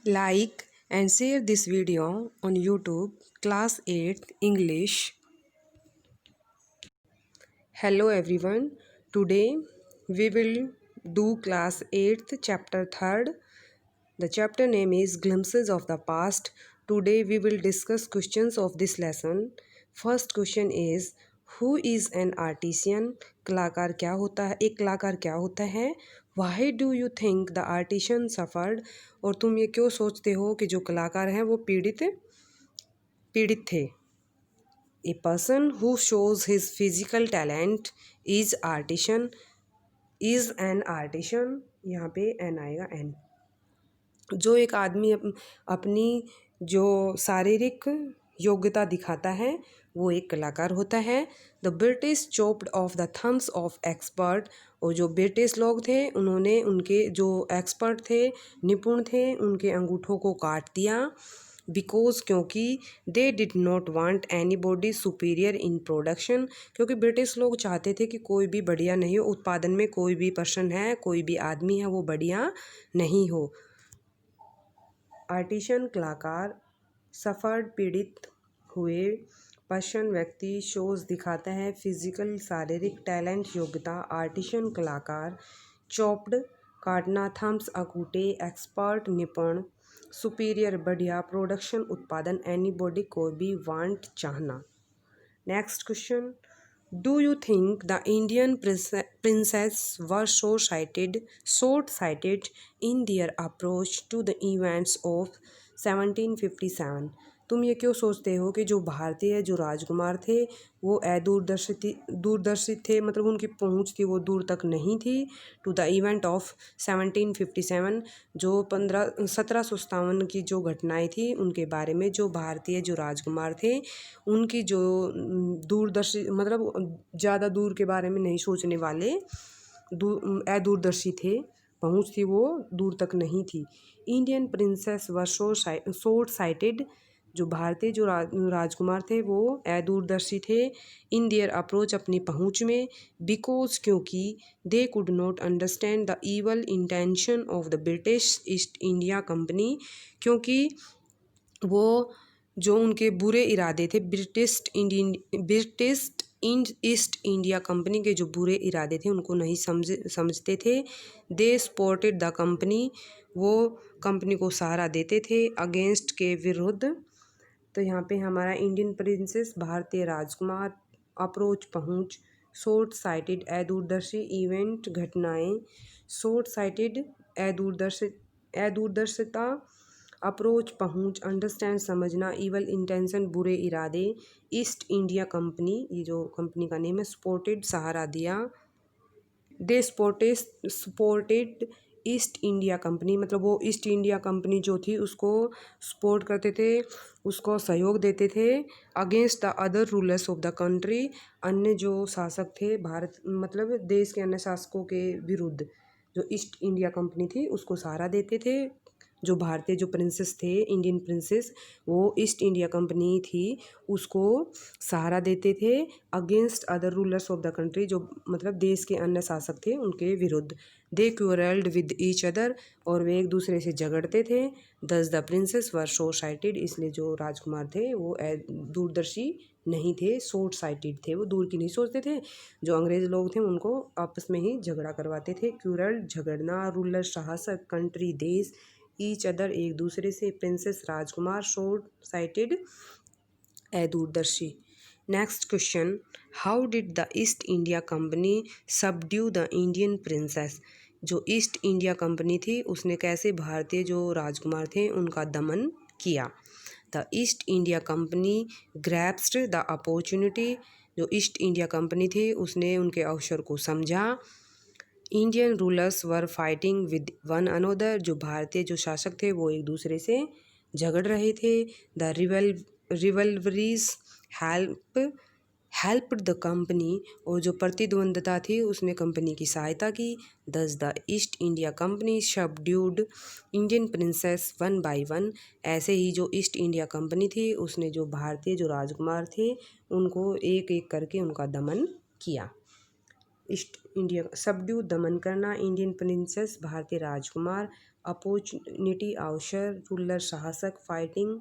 Like and share this video on YouTube, Class 8 English. Hello everyone. Today we will do Class 8th Chapter 3rd. The chapter name is Glimpses of the Past. Today we will discuss questions of this lesson. First question is Who is an artisan? कलाकार क्या होता है? एक कलाकार क्या होता है? Why do you think the artisan suffered? और तुम ये क्यों सोचते हो कि जो कलाकार हैं वो पीड़ित थे? A person who shows his physical talent is artisan. is an artisan. यहाँ पे एन आएगा एन. जो एक आदमी अपनी जो शारीरिक योग्यता दिखाता है वो एक कलाकार होता है. The British chopped off the thumbs of expert. और जो ब्रिटिश लोग थे उन्होंने उनके जो एक्सपर्ट थे, निपुण थे, उनके अंगूठों को काट दिया. बिकॉज क्योंकि they did not want any body superior in production. क्योंकि ब्रिटिश लोग चाहते थे कि कोई भी बढ़िया नहीं हो, उत्पादन में कोई भी पर्सन है, कोई भी आदमी है वो बढ़िया नहीं हो. आर्टिशन कलाकार, सफर्ड पीड़ित हुए, पर्सन व्यक्ति, शोज दिखाता है, फिजिकल शारीरिक, टैलेंट योग्यता, आर्टिशन कलाकार, चॉप्ड काटना, थम्स अंगूठे, एक्सपर्ट निपुण, सुपीरियर बढ़िया, प्रोडक्शन उत्पादन, एनी बॉडी कोई भी, वांट चाहना. Next question. Do you think the Indian princess were short-sighted in their approach to the events of 1757? तुम ये क्यों सोचते हो कि जो भारतीय जो राजकुमार थे वो दूरदर्शी थे, मतलब उनकी पहुंच थी वो दूर तक नहीं थी. टू द इवेंट ऑफ 1757, जो 1757 की जो घटनाएं थी उनके बारे में, जो भारतीय जो राजकुमार थे उनकी जो दूरदर्शी, मतलब ज़्यादा दूर के बारे में नहीं सोचने वाले, अदूरदर्शी थे, पहुंच थी वो दूर तक नहीं थी. इंडियन प्रिंसेस वर शॉर्ट साइटेड. जो भारतीय जो राजकुमार थे वो अदूरदर्शी थे. इन देयर अप्रोच अपनी पहुंच में. बिकॉज क्योंकि they could not understand the evil intention of the British east India company. क्योंकि वो जो उनके बुरे इरादे थे, ब्रिटिश ईस्ट इंडिया कंपनी के जो बुरे इरादे थे उनको नहीं समझते थे. They supported the company. वो कंपनी को सहारा देते थे, अगेंस्ट के विरुद्ध. तो यहाँ पे हमारा इंडियन प्रिंसेस भारतीय राजकुमार, अप्रोच पहुँच, शॉर्ट साइटेड अदूरदर्शी, इवेंट घटनाएं, शॉर्ट साइटेड अदूरदर्शिता, अप्रोच पहुँच, अंडरस्टैंड समझना, इवल इंटेंशन बुरे इरादे, ईस्ट इंडिया कंपनी ये जो कंपनी का नेम है, सपोर्टेड सहारा दिया. They supported east India company, मतलब वो ईस्ट इंडिया कंपनी जो थी उसको सपोर्ट करते थे, उसको सहयोग देते थे. Against the other rulers of the country, अन्य जो शासक थे भारत, मतलब देश के अन्य शासकों के विरुद्ध जो ईस्ट इंडिया कंपनी थी उसको सहारा देते थे. जो भारतीय जो प्रिंसेस थे, इंडियन प्रिंसेस, वो ईस्ट इंडिया कंपनी थी उसको सहारा देते थे, against other rulers of the country, जो मतलब देश के अन्य शासक थे उनके विरुद्ध. दे क्यूरल्ड विद ईच अदर, और वे एक दूसरे से झगड़ते थे. दस the princess were short sighted, इसलिए जो राजकुमार थे वो दूरदर्शी नहीं थे, शॉर्ट साइटेड थे, वो दूर की नहीं सोचते थे. जो अंग्रेज लोग थे उनको आपस में ही झगड़ा करवाते थे. क्यूरल्ड झगड़ना, रूलर शासक, कंट्री देश, ईच अदर एक दूसरे से, प्रिंसेस राजकुमार, शॉर्ट साइटेड अदूरदर्शी. Next question. How did the East India Company subdue the Indian princes? जो ईस्ट इंडिया कंपनी थी उसने कैसे भारतीय जो राजकुमार थे उनका दमन किया? The East India Company grasped the opportunity. जो ईस्ट इंडिया कंपनी थी उसने उनके अवसर को समझा. Indian rulers were fighting with one another. जो भारतीय जो शासक थे वो एक दूसरे से झगड़ रहे थे. The rivalries helped the company. और जो प्रतिद्वंदता थी उसने कंपनी की सहायता की. दस the East India company subdued Indian princess one by one. ऐसे ही जो ईस्ट इंडिया कंपनी थी उसने जो भारतीय जो राजकुमार थे उनको एक एक करके उनका दमन किया. ईस्ट इंडिया सबड्यू दमन करना, इंडियन प्रिंसेस भारतीय राजकुमार, अपॉर्चुनिटी अवसर, रूलर शासक, फाइटिंग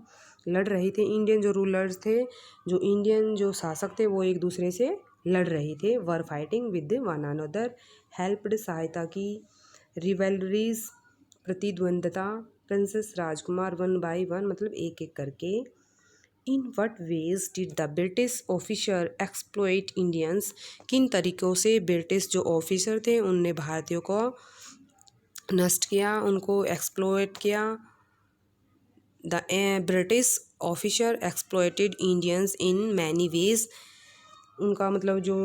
लड़ रहे थे। इंडियन जो रूलर्स थे, जो इंडियन जो शासक थे वो एक दूसरे से लड़ रहे थे। Were fighting with one another, helped सहायता की, रिवेलरीज प्रतिद्वंदता, प्रिंसेस राजकुमार वन बाय वन मतलब एक एक करके। In what ways did the British officer exploit Indians, किन तरीक़ों से ब्रिटिश जो ऑफिसर थे उनने भारतीयों को नष्ट किया, उनको एक्सप्लॉइट किया। The British officer exploited Indians in many ways, उनका मतलब जो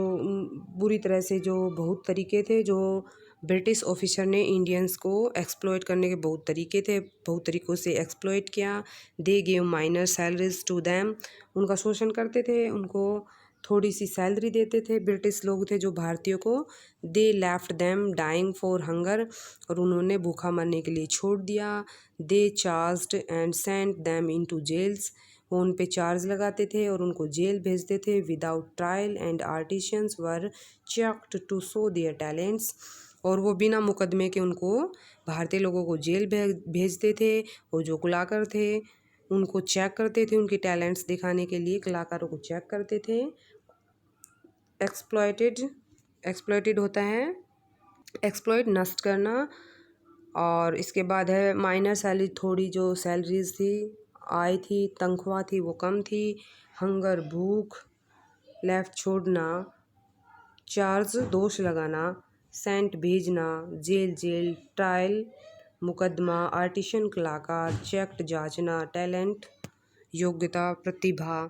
बुरी तरह से जो बहुत तरीके थे, जो ब्रिटिश ऑफिसर ने इंडियंस को एक्सप्लॉइट करने के बहुत तरीके थे, बहुत तरीक़ों से एक्सप्लॉइट किया। They gave minor salaries to them, उनका शोषण करते थे, उनको थोड़ी सी सैलरी देते थे। ब्रिटिश लोग थे जो भारतीयों को। They left them dying for hunger, और उन्होंने भूखा मरने के लिए छोड़ दिया। They charged and sent them into jails, वो उन पे चार्ज लगाते थे और उनको जेल भेजते थे। Without trial and artisans were checked to show their talents, और वो बिना मुकदमे के उनको भारतीय लोगों को जेल भेजते थे। वो जो कलाकार थे उनको चेक करते थे, उनके टैलेंट्स दिखाने के लिए कलाकारों को चेक करते थे। एक्सप्लॉइटेड होता है एक्सप्लॉइट नष्ट करना। और इसके बाद है माइनर सैलरी, थोड़ी जो सैलरीज थी, आय थी, तनख्वाह थी वो कम थी। हंगर भूख, लेफ्ट छोड़ना, चार्ज दोष लगाना, सेंट भेजना, जेल ट्रायल मुकदमा, आर्टिशन कलाकार, चेक्ड जांचना, टैलेंट योग्यता प्रतिभा।